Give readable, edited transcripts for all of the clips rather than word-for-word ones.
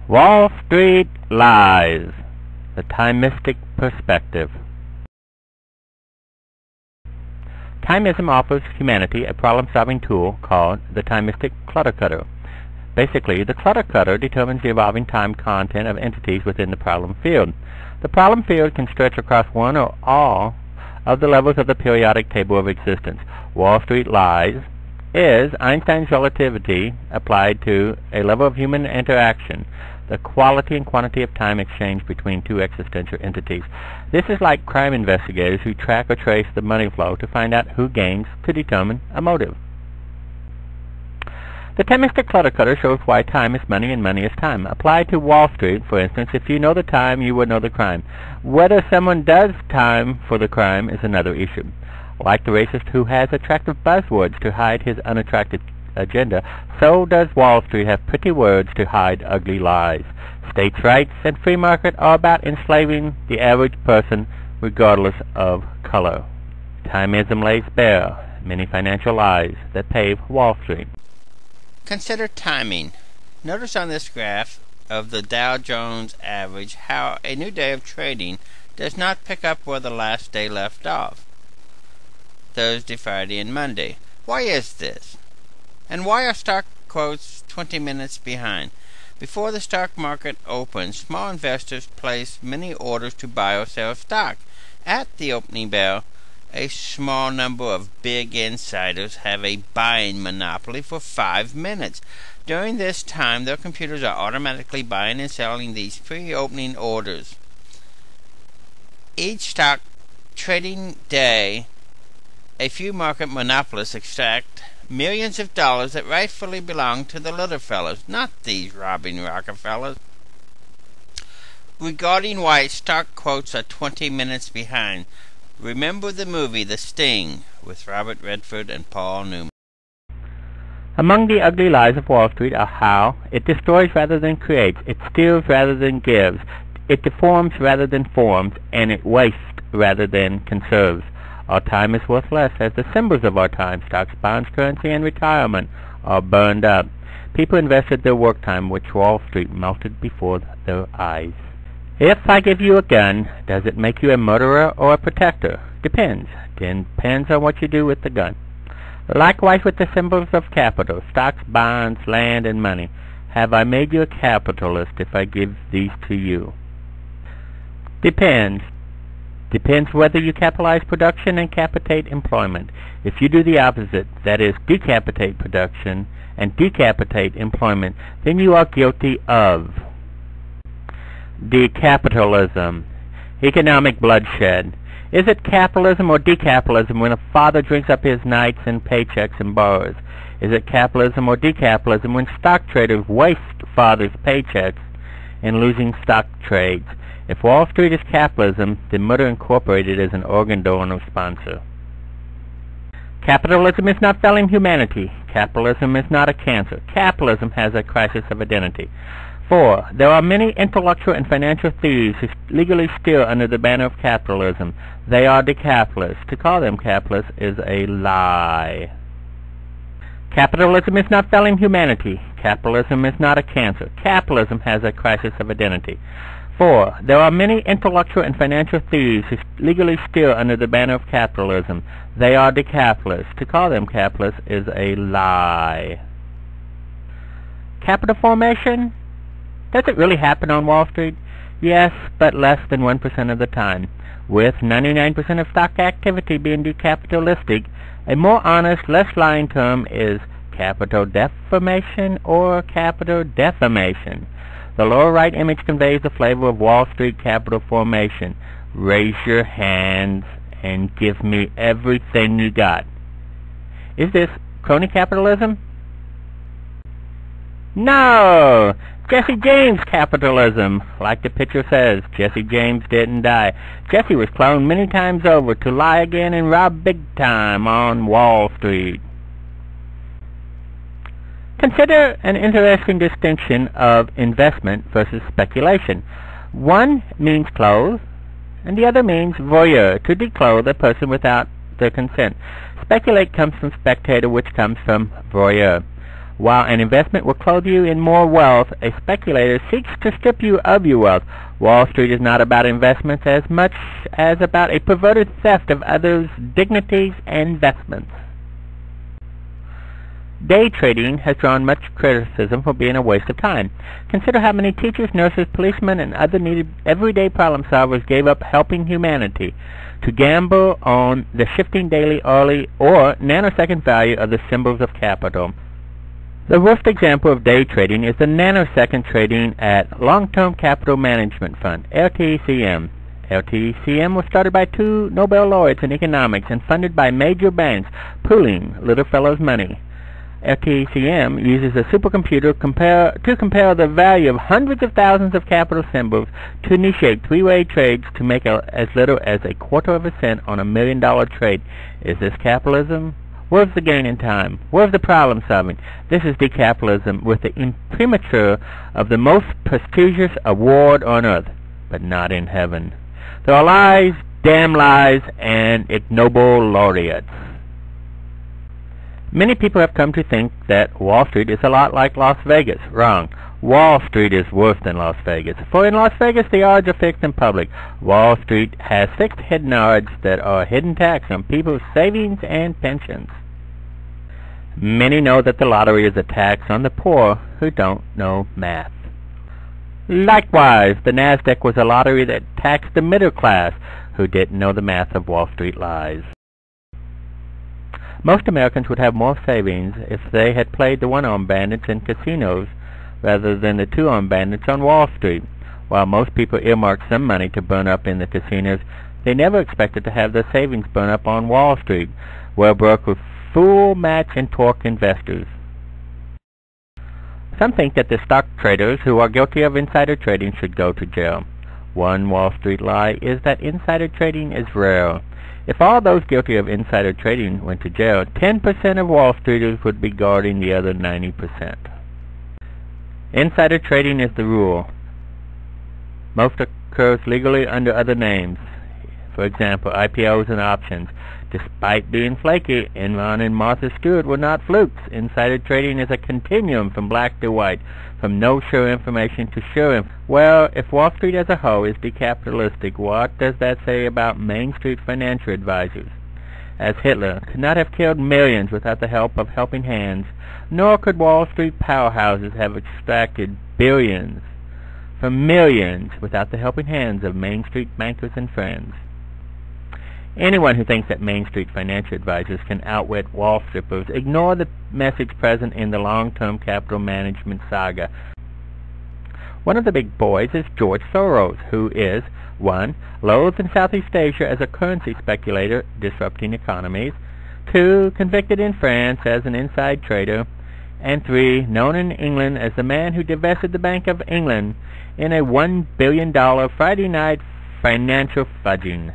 Wall Street Lies, the Timistic Perspective. Timism offers humanity a problem-solving tool called the timistic clutter cutter. Basically, the clutter cutter determines the evolving time content of entities within the problem field. The problem field can stretch across one or all of the levels of the periodic table of existence. Wall Street Lies is Einstein's relativity applied to a level of human interaction, the quality and quantity of time exchanged between two existential entities. This is like crime investigators who track or trace the money flow to find out who gains to determine a motive. The timistic clutter cutter shows why time is money and money is time. Applied to Wall Street, for instance, if you know the time, you would know the crime. Whether someone does time for the crime is another issue. Like the racist who has attractive buzzwords to hide his unattractive agenda, so does Wall Street have pretty words to hide ugly lies. States' rights and free market are about enslaving the average person regardless of color. Timism lays bare many financial lies that pave Wall Street. Consider timing. Notice on this graph of the Dow Jones average how a new day of trading does not pick up where the last day left off. Thursday, Friday, and Monday. Why is this? And why are stock quotes 20 minutes behind? Before the stock market opens, small investors place many orders to buy or sell stock. At the opening bell, a small number of big insiders have a buying monopoly for 5 minutes. During this time, their computers are automatically buying and selling these pre-opening orders. Each stock trading day, a few market monopolists extract millions of dollars that rightfully belong to the little fellows, not these robbing Rockefellers. Regarding why stock quotes are 20 minutes behind, remember the movie The Sting with Robert Redford and Paul Newman. Among the ugly lies of Wall Street are how it destroys rather than creates, it steals rather than gives, it deforms rather than forms, and it wastes rather than conserves. Our time is worth less as the symbols of our time, stocks, bonds, currency, and retirement, are burned up. People invested their work time, which Wall Street melted before their eyes. If I give you a gun, does it make you a murderer or a protector? Depends. Depends on what you do with the gun. Likewise with the symbols of capital, stocks, bonds, land, and money. Have I made you a capitalist if I give these to you? Depends. Depends whether you capitalize production and capitate employment. If you do the opposite, that is, decapitate production and decapitate employment, then you are guilty of decapitalism, economic bloodshed. Is it capitalism or decapitalism when a father drinks up his nights and paychecks and borrows? Is it capitalism or decapitalism when stock traders waste fathers' paychecks in losing stock trades? If Wall Street is capitalism, then Murder Incorporated is an organ donor sponsor. Capitalism is not failing humanity. Capitalism is not a cancer. Capitalism has a crisis of identity. 4. There are many intellectual and financial thieves who legally steal under the banner of capitalism. They are decapitalists. To call them capitalists is a lie. Capitalism is not failing humanity. Capitalism is not a cancer. Capitalism has a crisis of identity. 4. There are many intellectual and financial thieves who legally steal under the banner of capitalism. They are decapitalists. To call them capitalists is a lie. Capital formation? Does it really happen on Wall Street? Yes, but less than 1% of the time. With 99% of stock activity being decapitalistic, a more honest, less lying term is capital deformation or capital defamation. The lower right image conveys the flavor of Wall Street capital formation. Raise your hands and give me everything you got. Is this crony capitalism? No! Jesse James capitalism. Like the picture says, Jesse James didn't die. Jesse was cloned many times over to lie again and rob big time on Wall Street. Consider an interesting distinction of investment versus speculation. One means clothe, and the other means voyeur, to declothe a person without their consent. Speculate comes from spectator, which comes from voyeur. While an investment will clothe you in more wealth, a speculator seeks to strip you of your wealth. Wall Street is not about investments as much as about a perverted theft of others' dignities and investments. Day trading has drawn much criticism for being a waste of time. Consider how many teachers, nurses, policemen, and other needed everyday problem solvers gave up helping humanity to gamble on the shifting daily, hourly, or nanosecond value of the symbols of capital. The worst example of day trading is the nanosecond trading at Long-Term Capital Management Fund, LTCM. LTCM was started by 2 Nobel laureates in economics and funded by major banks, pooling little fellow's money. LTCM uses a supercomputer to compare the value of hundreds of thousands of capital symbols to initiate three-way trades to make as little as a quarter of a cent on $1 million trade. Is this capitalism? Where's the gain in time? Where's the problem solving? This is decapitalism with the imprimatur of the most prestigious award on earth, but not in heaven. There are lies, damn lies, and ignoble laureates. Many people have come to think that Wall Street is a lot like Las Vegas. Wrong. Wall Street is worse than Las Vegas. For in Las Vegas, the odds are fixed and public. Wall Street has fixed hidden odds that are a hidden tax on people's savings and pensions. Many know that the lottery is a tax on the poor who don't know math. Likewise, the NASDAQ was a lottery that taxed the middle class who didn't know the math of Wall Street lies. Most Americans would have more savings if they had played the one-armed bandits in casinos rather than the two-armed bandits on Wall Street. While most people earmarked some money to burn up in the casinos, they never expected to have their savings burn up on Wall Street, where broke with full match and torque investors. Some think that the stock traders who are guilty of insider trading should go to jail. One Wall Street lie is that insider trading is rare. If all those guilty of insider trading went to jail, 10% of Wall Streeters would be guarding the other 90%. Insider trading is the rule. Most occurs legally under other names. For example, IPOs and options. Despite being flaky, Enron and Martha Stewart were not flukes. Insider trading is a continuum from black to white, from no sure information to sure information. Well, if Wall Street as a whole is decapitalistic, what does that say about Main Street financial advisors? As Hitler could not have killed millions without the help of helping hands, nor could Wall Street powerhouses have extracted billions from millions without the helping hands of Main Street bankers and friends. Anyone who thinks that Main Street financial advisors can outwit wall strippers ignore the message present in the long-term capital management saga. One of the big boys is George Soros, who is 1. Loathed in Southeast Asia as a currency speculator disrupting economies, 2. Convicted in France as an inside trader, and 3. Known in England as the man who divested the Bank of England in a $1 billion Friday night financial fudging.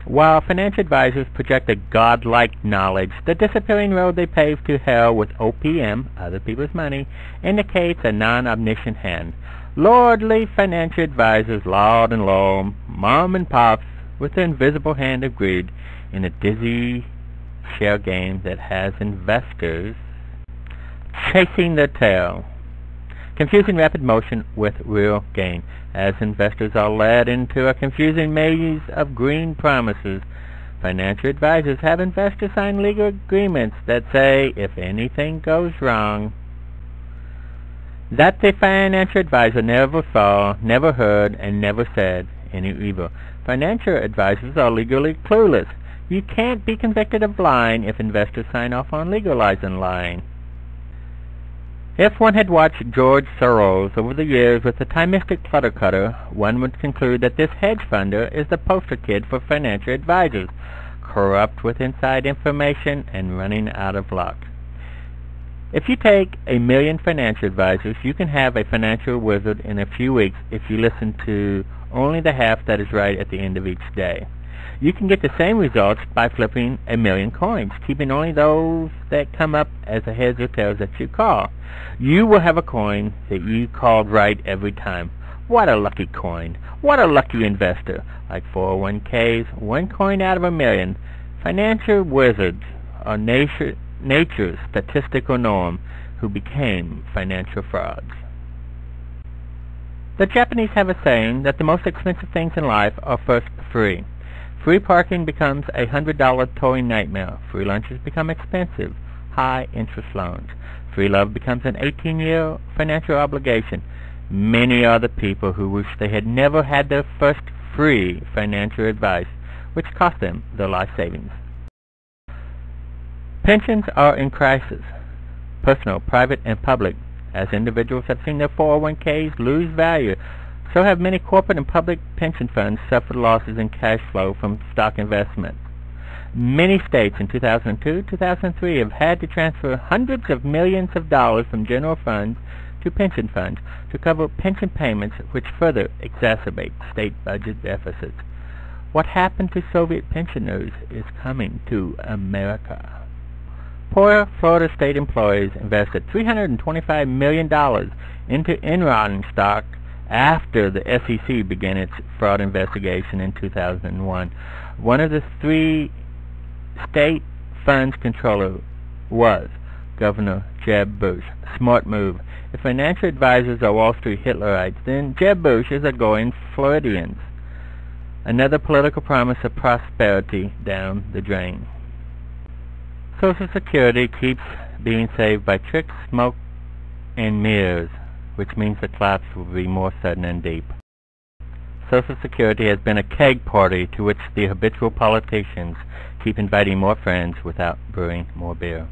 While financial advisors project a godlike knowledge, the disappearing road they pave to hell with OPM, other people's money, indicates a non-omniscient hand. Lordly financial advisors laud and lull mom and pops with the invisible hand of greed in a dizzy shell game that has investors chasing their tail, confusing rapid motion with real gain. As investors are led into a confusing maze of green promises, financial advisors have investors sign legal agreements that say if anything goes wrong, that the financial advisor never saw, never heard, and never said any evil. Financial advisors are legally clueless. You can't be convicted of lying if investors sign off on legalizing lying. If one had watched George Soros over the years with a timistic clutter cutter, one would conclude that this hedge funder is the poster kid for financial advisors, corrupt with inside information and running out of luck. If you take 1 million financial advisors, you can have a financial wizard in a few weeks if you listen to only the half that is right at the end of each day. You can get the same results by flipping 1 million coins, keeping only those that come up as the heads or tails that you call. You will have a coin that you called right every time. What a lucky coin. What a lucky investor. Like 401ks, 1 coin out of 1 million. Financial wizards are nature's statistical norm. who became financial frauds. The Japanese have a saying that the most expensive things in life are first free. Free parking becomes a $100 towing nightmare. Free lunches become expensive, high-interest loans. Free love becomes an 18-year financial obligation. Many are the people who wish they had never had their first free financial advice, which cost them their life savings. Pensions are in crisis, personal, private, and public. As individuals have seen their 401ks lose value, so have many corporate and public pension funds suffered losses in cash flow from stock investment. Many states in 2002, 2003 have had to transfer hundreds of millions of dollars from general funds to pension funds to cover pension payments, which further exacerbate state budget deficits. What happened to Soviet pensioners is coming to America. Poor Florida state employees invested $325 million into Enron stock after the SEC began its fraud investigation in 2001. One of the three state funds controller was Governor Jeb Bush. Smart move. If financial advisors are Wall Street Hitlerites, then Jeb Bush is a going Floridians. Another political promise of prosperity down the drain. Social Security keeps being saved by tricks, smoke, and mirrors, which means the collapse will be more sudden and deep. Social Security has been a keg party to which the habitual politicians keep inviting more friends without brewing more beer.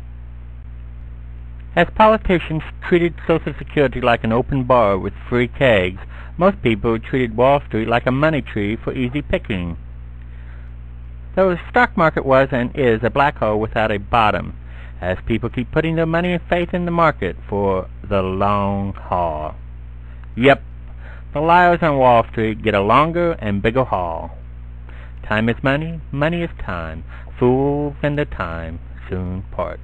As politicians treated Social Security like an open bar with free kegs, most people treated Wall Street like a money tree for easy picking. So the stock market was and is a black hole without a bottom, as people keep putting their money and faith in the market for the long haul. Yep, the liars on Wall Street get a longer and bigger haul. Time is money, money is time. Fools and their time soon part.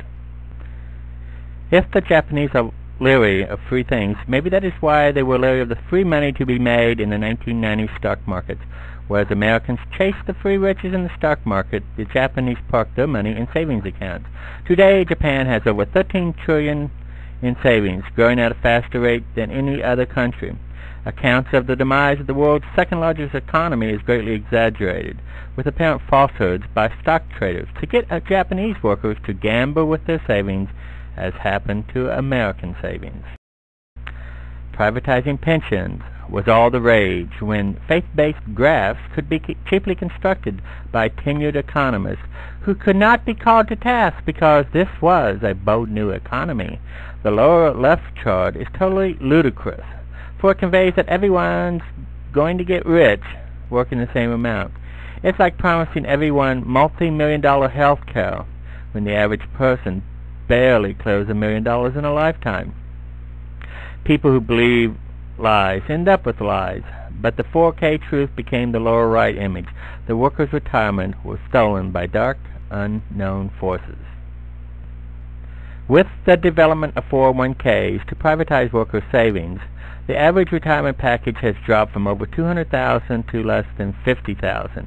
If the Japanese are leery of free things, maybe that is why they were leery of the free money to be made in the 1990s stock markets. Whereas Americans chased the free riches in the stock market, the Japanese parked their money in savings accounts. Today, Japan has over $13 trillion in savings, growing at a faster rate than any other country. Accounts of the demise of the world's second-largest economy is greatly exaggerated, with apparent falsehoods by stock traders to get Japanese workers to gamble with their savings, as happened to American savings. Privatizing pensions was all the rage when faith-based graphs could be cheaply constructed by tenured economists who could not be called to task because this was a bold new economy. The lower left chart is totally ludicrous, for it conveys that everyone's going to get rich working the same amount. It's like promising everyone multi-million-dollar health care when the average person barely clears $1 million in a lifetime. People who believe lies end up with lies, but the 4K truth became the lower right image. The workers' retirement was stolen by dark, unknown forces. With the development of 401ks to privatize workers' savings, the average retirement package has dropped from over $200,000 to less than $50,000.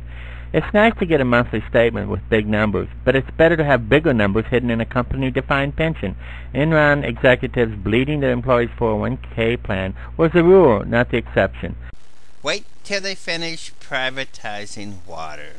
It's nice to get a monthly statement with big numbers, but it's better to have bigger numbers hidden in a company-defined pension. Enron executives bleeding their employees' 401k plan was the rule, not the exception. Wait till they finish privatizing water.